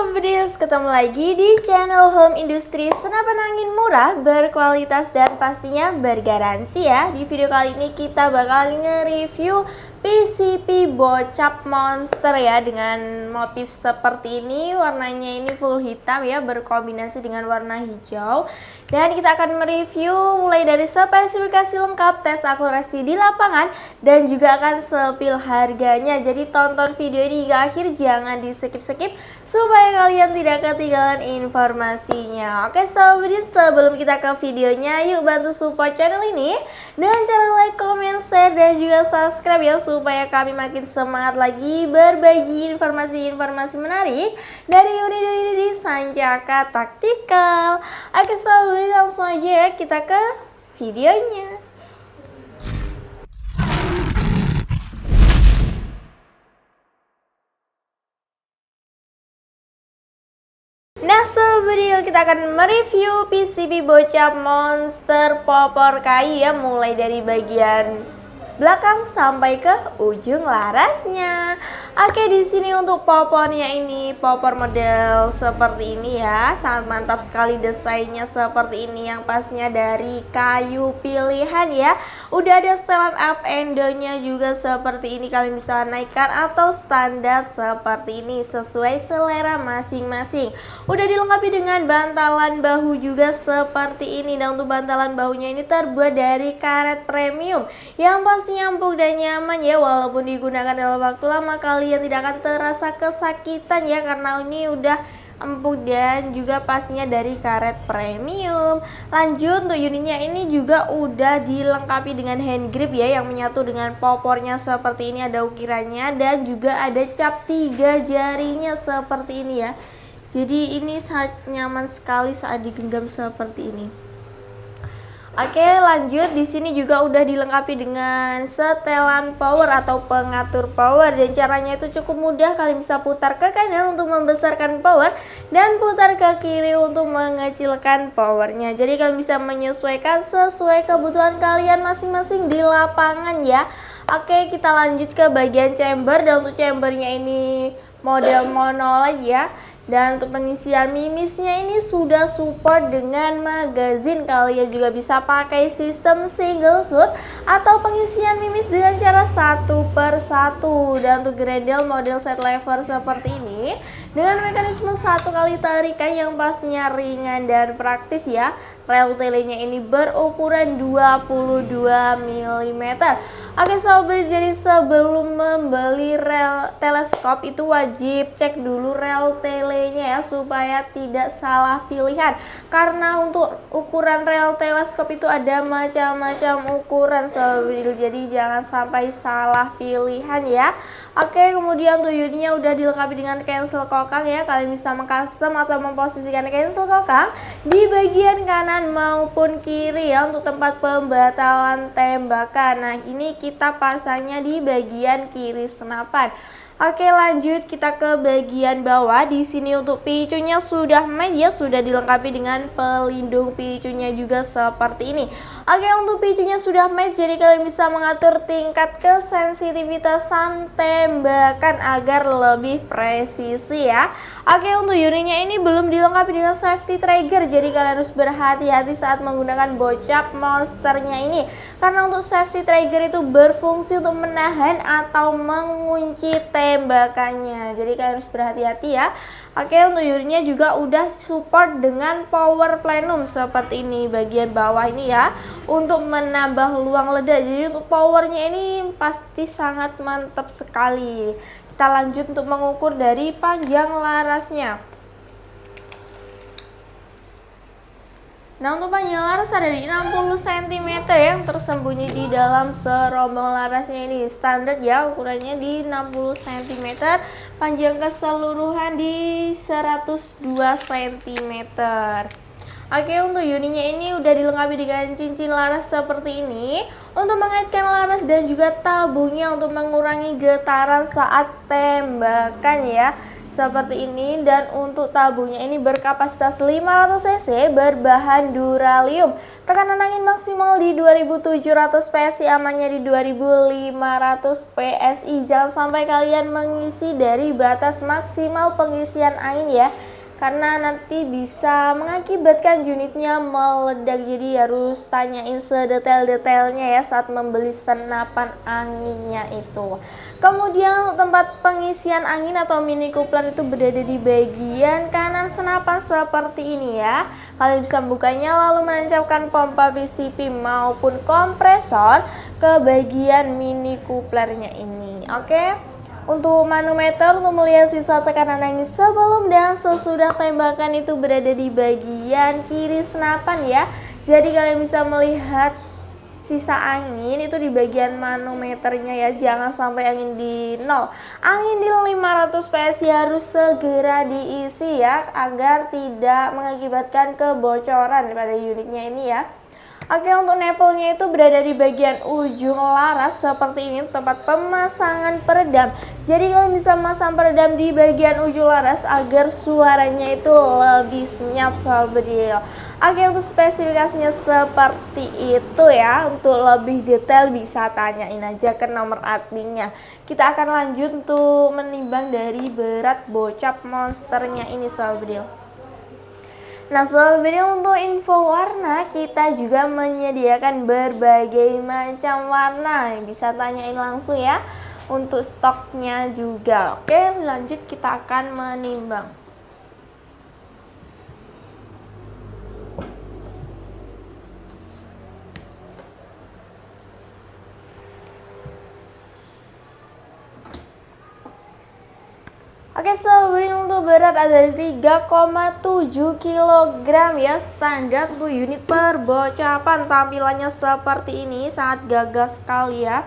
Sobris, ketemu lagi di channel Home Industry senapan angin murah, berkualitas dan pastinya bergaransi ya. Di video kali ini kita bakal nge-review PCP Bocap Monster ya, dengan motif seperti ini. Warnanya ini full hitam ya, berkombinasi dengan warna hijau. Dan kita akan mereview mulai dari spesifikasi lengkap, tes akurasi di lapangan, dan juga akan sepil harganya. Jadi tonton video ini hingga akhir, jangan di skip-skip supaya kalian tidak ketinggalan informasinya. Oke sobat, sebelum kita ke videonya, yuk bantu support channel ini dengan cara like, comment, share, dan juga subscribe ya, supaya kami makin semangat lagi berbagi informasi-informasi menarik dari unit-unit di Sancaka Taktikal. Oke sobat, langsung aja ya kita ke videonya. Nah sobat, kita akan mereview PCP Bocap Monster popor kayu ya, mulai dari bagian belakang sampai ke ujung larasnya. Oke, di sini untuk popornya ini popor model seperti ini ya, sangat mantap sekali desainnya seperti ini, yang pastinya dari kayu pilihan ya. Udah ada setelan up endonya juga seperti ini, kalian bisa naikkan atau standar seperti ini sesuai selera masing-masing. Udah dilengkapi dengan bantalan bahu juga seperti ini, dan untuk bantalan bahunya ini terbuat dari karet premium yang pastinya empuk dan nyaman ya. Walaupun digunakan dalam waktu lama, kalian tidak akan terasa kesakitan ya, karena ini udah empuk dan juga pastinya dari karet premium. Lanjut, untuk unitnya ini juga udah dilengkapi dengan hand grip ya, yang menyatu dengan popornya seperti ini, ada ukirannya dan juga ada cap 3 jarinya seperti ini ya. Jadi ini sangat nyaman sekali saat digenggam seperti ini. Oke, lanjut, di sini juga udah dilengkapi dengan setelan power atau pengatur power, dan caranya itu cukup mudah. Kalian bisa putar ke kanan untuk membesarkan power dan putar ke kiri untuk mengecilkan powernya. Jadi kalian bisa menyesuaikan sesuai kebutuhan kalian masing-masing di lapangan ya. Oke, kita lanjut ke bagian chamber, dan untuk chambernya ini model monolith ya. Dan untuk pengisian mimisnya ini sudah support dengan magazine. Kalian juga bisa pakai sistem single shoot atau pengisian mimis dengan cara satu per satu. Dan untuk grendel model set lever seperti ini dengan mekanisme 1 kali tarikan yang pastinya ringan dan praktis ya. Rel telenya ini berukuran 22 mm. Oke sobat, jadi sebelum membeli rel teleskop itu wajib cek dulu rel telenya ya, supaya tidak salah pilihan. Karena untuk ukuran rel teleskop itu ada macam-macam ukuran sobat, jadi jangan sampai salah pilihan ya. Oke, kemudian untuk unitnya udah dilengkapi dengan cancel kokang ya. Kalian bisa mengcustom atau memposisikan cancel kokang di bagian kanan maupun kiri ya, untuk tempat pembatalan tembakan. Nah, ini kita pasangnya di bagian kiri senapan. Oke, lanjut kita ke bagian bawah. Di sini untuk picunya sudah match ya, sudah dilengkapi dengan pelindung picunya juga seperti ini. Oke, untuk picunya sudah match, jadi kalian bisa mengatur tingkat kesensitivitasan tembakan agar lebih presisi ya. Oke, untuk unitnya ini belum dilengkapi dengan safety trigger, jadi kalian harus berhati-hati saat menggunakan Bocap monsternya ini, karena untuk safety trigger itu berfungsi untuk menahan atau mengunci tembakannya, jadi kalian harus berhati-hati ya. Oke, untuk unitnya juga udah support dengan power plenum seperti ini bagian bawah ini ya, untuk menambah luang ledak. Jadi untuk powernya ini pasti sangat mantap sekali. Kita lanjut untuk mengukur dari panjang larasnya. Nah, untuk panjang laras ada di 60 cm yang tersembunyi di dalam serombong larasnya ini. Standar ya, ukurannya di 60 cm, panjang keseluruhan di 102 cm. Oke, untuk unitnya ini udah dilengkapi dengan cincin laras seperti ini untuk mengaitkan laras dan juga tabungnya untuk mengurangi getaran saat tembakan ya. seperti ini, dan untuk tabungnya ini berkapasitas 500 cc berbahan duralium. Tekanan angin maksimal di 2700 PSI, amannya di 2500 PSI. Jangan sampai kalian mengisi dari batas maksimal pengisian angin ya, karena nanti bisa mengakibatkan unitnya meledak. Jadi harus tanyain sedetail-detailnya ya saat membeli senapan anginnya itu. Kemudian untuk tempat pengisian angin atau mini coupler itu berada di bagian kanan senapan seperti ini ya. Kalian bisa membukanya lalu menancapkan pompa PCP maupun kompresor ke bagian mini couplernya ini. Oke. Untuk manometer untuk melihat sisa tekanan angin sebelum dan sesudah tembakan itu berada di bagian kiri senapan ya. Jadi kalian bisa melihat sisa angin itu di bagian manometernya ya. Jangan sampai angin di 0. Angin di 500 PSI harus segera diisi ya, agar tidak mengakibatkan kebocoran pada unitnya ini ya. Oke, untuk nepelnya itu berada di bagian ujung laras seperti ini, tempat pemasangan peredam. Jadi kalian bisa memasang peredam di bagian ujung laras agar suaranya itu lebih senyap sobat. Oke, untuk spesifikasinya seperti itu ya. Untuk lebih detail bisa tanyain aja ke nomor adminnya. Kita akan lanjut untuk menimbang dari berat bocap monsternya ini sobat. Nah sobat, untuk info warna kita juga menyediakan berbagai macam warna, bisa tanyain langsung ya untuk stoknya juga. Oke, lanjut kita akan menimbang. Oke sobat, untuk berat ada di 3,7 kg ya, standar untuk unit perbocapan. Tampilannya seperti ini, sangat gagah sekali ya.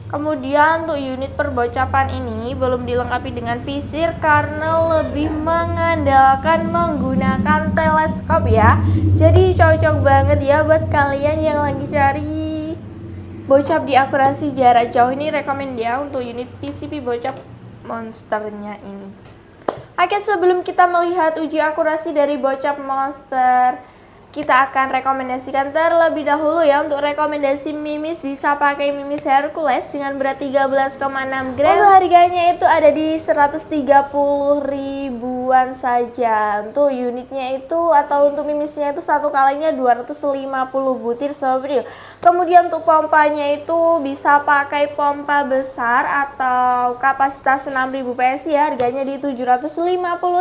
Kemudian untuk unit perbocapan ini belum dilengkapi dengan visir karena lebih mengandalkan menggunakan teleskop ya. Jadi cocok banget ya buat kalian yang lagi cari bocap di akurasi jarak jauh. Ini rekomend ya untuk unit PCP bocap monsternya ini. Oke, sebelum kita melihat uji akurasi dari bocap monster, kita akan rekomendasikan terlebih dahulu ya. Untuk rekomendasi mimis bisa pakai mimis Hercules dengan berat 13,6 gram. Untuk harganya itu ada di 130 ribuan saja. Untuk unitnya itu atau untuk mimisnya itu satu kalinya 250 butir sobril. Kemudian untuk pompanya itu bisa pakai pompa besar atau kapasitas 6000 PSI ya, harganya di 750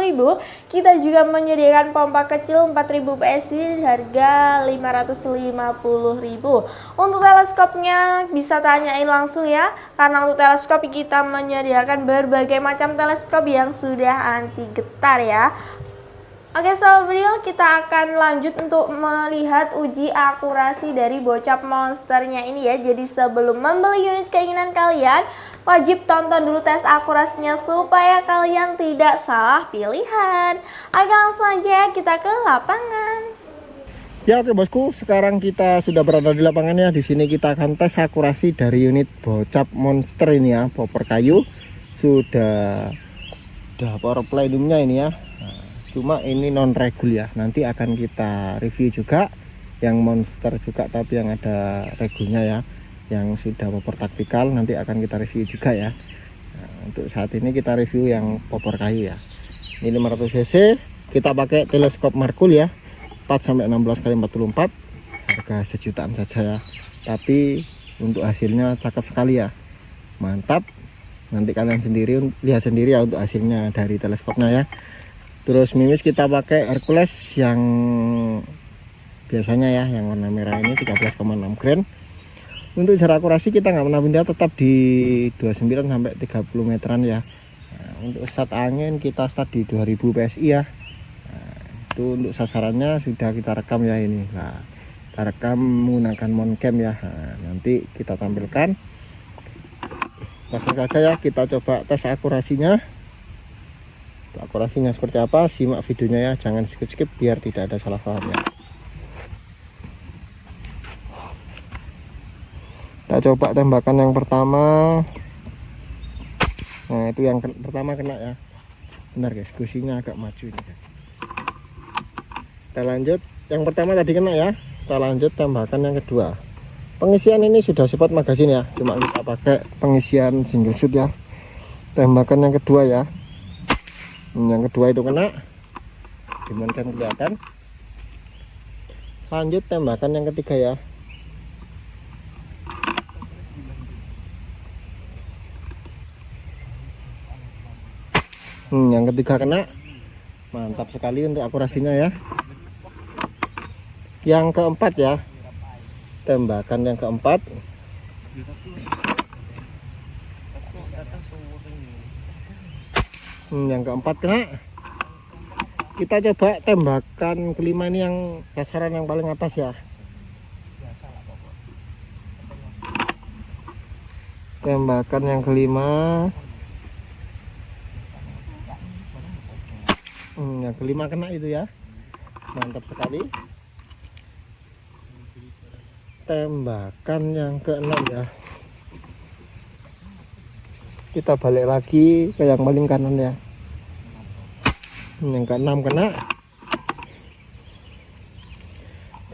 ribu. Kita juga menyediakan pompa kecil 4000 PSI, harga 550 ribu. Untuk teleskopnya bisa tanyain langsung ya, karena untuk teleskop kita menyediakan berbagai macam teleskop yang sudah anti getar ya. Oke sobril, kita akan lanjut untuk melihat uji akurasi dari bocap monsternya ini ya. Jadi sebelum membeli unit keinginan kalian, wajib tonton dulu tes akurasinya supaya kalian tidak salah pilihan. Oke, langsung aja kita ke lapangan. Ya oke bosku, sekarang kita sudah berada di lapangan ya. Di sini kita akan tes akurasi dari unit bocap monster ini ya, popor kayu. Sudah power plenumnya ini ya. Nah, cuma ini non regul ya. Nanti akan kita review juga yang monster juga, tapi yang ada regulnya ya. Yang sudah popor taktikal nanti akan kita review juga ya. Nah, untuk saat ini kita review yang popor kayu ya. Ini 500 cc, kita pakai teleskop Markul ya. 4-16 x 44, harga sejutaan saja ya, tapi untuk hasilnya cakep sekali ya, mantap. Nanti kalian sendiri lihat sendiri ya untuk hasilnya dari teleskopnya ya. Terus mimis kita pakai Hercules yang biasanya ya, yang warna merah ini 13,6 gram. Untuk jarak akurasi kita nggak pernah pindah, tetap di 29 sampai 30 meteran ya. Nah, untuk start angin kita start di 2000 PSI ya. Itu untuk sasarannya sudah kita rekam ya ini. Nah, kita rekam menggunakan moncam ya. Nah, nanti kita tampilkan. Langsung saja ya, kita coba tes akurasinya. Akurasinya seperti apa? Simak videonya ya, jangan skip-skip biar tidak ada salah paham ya. Kita coba tembakan yang pertama. Nah itu yang pertama kena ya. Benar guys, gusinya agak maju ini guys. Kita lanjut, yang pertama tadi kena ya, kita lanjut tembakan yang kedua. Pengisian ini sudah support magasin ya, cuma kita pakai pengisian single shoot ya. Tembakan yang kedua ya. Yang kedua itu kena, gimana kan kelihatan. Lanjut tembakan yang ketiga ya. Yang ketiga kena. Mantap sekali untuk akurasinya ya. Yang keempat ya, tembakan yang keempat. Yang keempat kena. Kita coba tembakan kelima ini yang sasaran yang paling atas ya. Tembakan yang kelima. Yang kelima kena itu ya. Mantap sekali. Tembakan yang keenam ya. Kita balik lagi ke yang paling kanan ya. Yang keenam kena.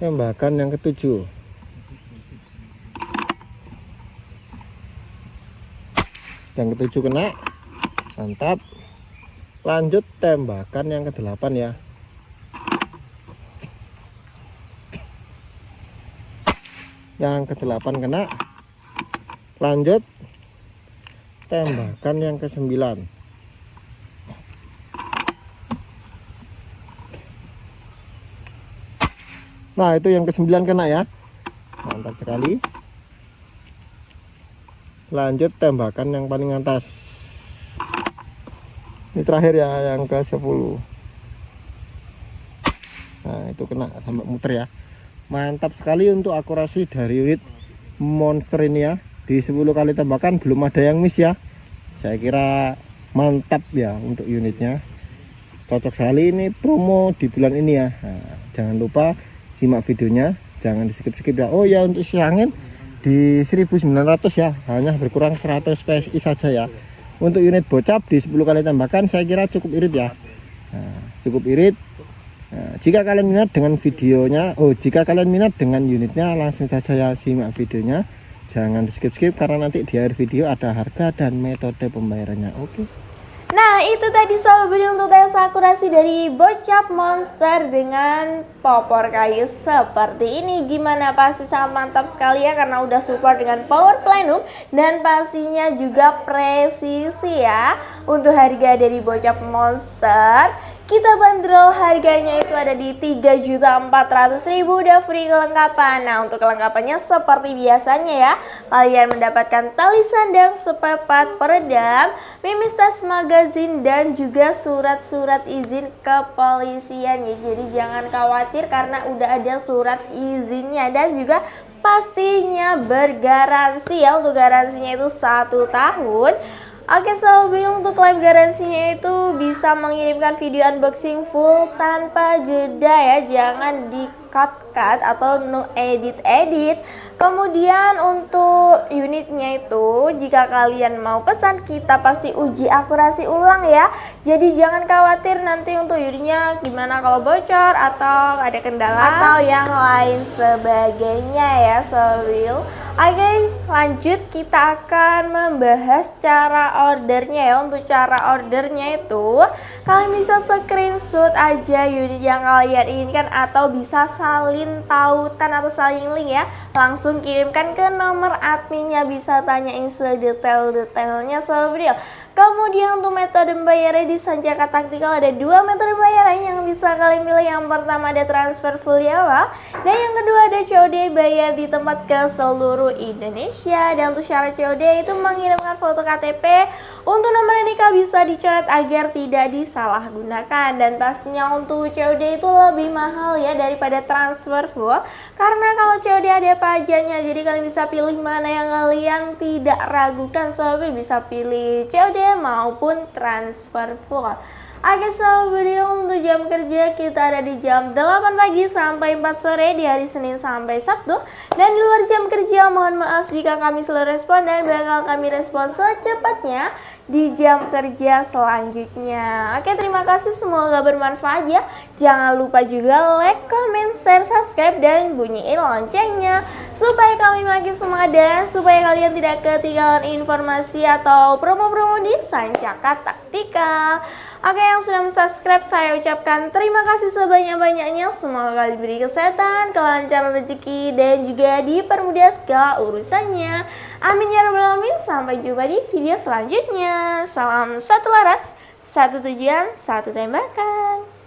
Tembakan yang ketujuh. Yang ketujuh kena. Mantap. Lanjut tembakan yang kedelapan ya. Yang kedelapan kena. Lanjut tembakan yang kesembilan. Nah itu yang kesembilan kena ya. Mantap sekali. Lanjut tembakan yang paling atas. Ini terakhir ya, yang ke 10. Nah itu kena sampai muter ya. Mantap sekali untuk akurasi dari unit monster ini ya. Di 10 kali tembakan belum ada yang miss ya. Saya kira mantap ya untuk unitnya. Cocok sekali, ini promo di bulan ini ya. Nah, jangan lupa simak videonya, jangan di skip-skip ya. Oh ya, untuk siangin di 1900 ya, hanya berkurang 100 PSI saja ya. Untuk unit bocap di 10 kali tembakan saya kira cukup irit ya. Nah, cukup irit. Nah, jika kalian minat dengan videonya, jika kalian minat dengan unitnya, langsung saja ya simak videonya. Jangan di skip-skip karena nanti di akhir video ada harga dan metode pembayarannya. Oke. Nah itu tadi sobat budi untuk tes akurasi dari bocap monster dengan popor kayu seperti ini. Gimana, pasti sangat mantap sekali ya karena udah support dengan power plenum dan pastinya juga presisi ya. Untuk harga dari bocap monster kita bandrol harganya itu ada di 3.400.000, udah free kelengkapan. Nah untuk kelengkapannya seperti biasanya ya, kalian mendapatkan tali sandang, sepepat peredam, mimis tas magazin, dan juga surat-surat izin kepolisian ya. Jadi jangan khawatir karena udah ada surat izinnya dan juga pastinya bergaransi ya. Untuk garansinya itu 1 tahun. Oke sobat, untuk klaim garansinya itu bisa mengirimkan video unboxing full tanpa jeda ya, jangan di cut-cut atau no edit-edit. Kemudian untuk unitnya itu jika kalian mau pesan kita pasti uji akurasi ulang ya. Jadi jangan khawatir nanti untuk unitnya gimana kalau bocor atau ada kendala atau yang lain sebagainya ya sobat. Oke, lanjut kita akan membahas cara ordernya ya. Untuk cara ordernya itu kalian bisa screenshot aja unit yang kalian inginkan atau bisa salin tautan atau saling link ya. Langsung kirimkan ke nomor adminnya, bisa tanyain sedetail-detailnya sobat. Kemudian untuk metode pembayaran di Sanjaka Taktikal ada 2 metode pembayaran yang bisa kalian pilih. Yang pertama ada transfer full awal dan yang kedua ada COD bayar di tempat ke seluruh Indonesia. Dan untuk syarat COD itu mengirimkan foto KTP. Untuk nomor nikah bisa dicoret agar tidak disalahgunakan. Dan pastinya untuk COD itu lebih mahal ya daripada transfer full, karena kalau COD ada pajaknya. Jadi kalian bisa pilih mana yang kalian tidak ragukan sobat, bisa pilih COD maupun transfer full. Oke sahabat video, untuk jam kerja kita ada di jam 8 pagi sampai 4 sore di hari Senin sampai Sabtu. Dan di luar jam kerja mohon maaf jika kami selalu respon dan bakal kami respon secepatnya di jam kerja selanjutnya. Oke, terima kasih, semoga bermanfaat ya. Jangan lupa juga like, comment, share, subscribe, dan bunyiin loncengnya supaya kami makin semangat dan supaya kalian tidak ketinggalan informasi atau promo-promo di Sancaka Taktika. Oke, yang sudah subscribe saya ucapkan terima kasih sebanyak-banyaknya. Semoga kalian diberi kesehatan, kelancaran rezeki, dan juga dipermudah segala urusannya. Amin ya rabbal alamin. Sampai jumpa di video selanjutnya. Salam satu laras, satu tujuan, satu tembakan.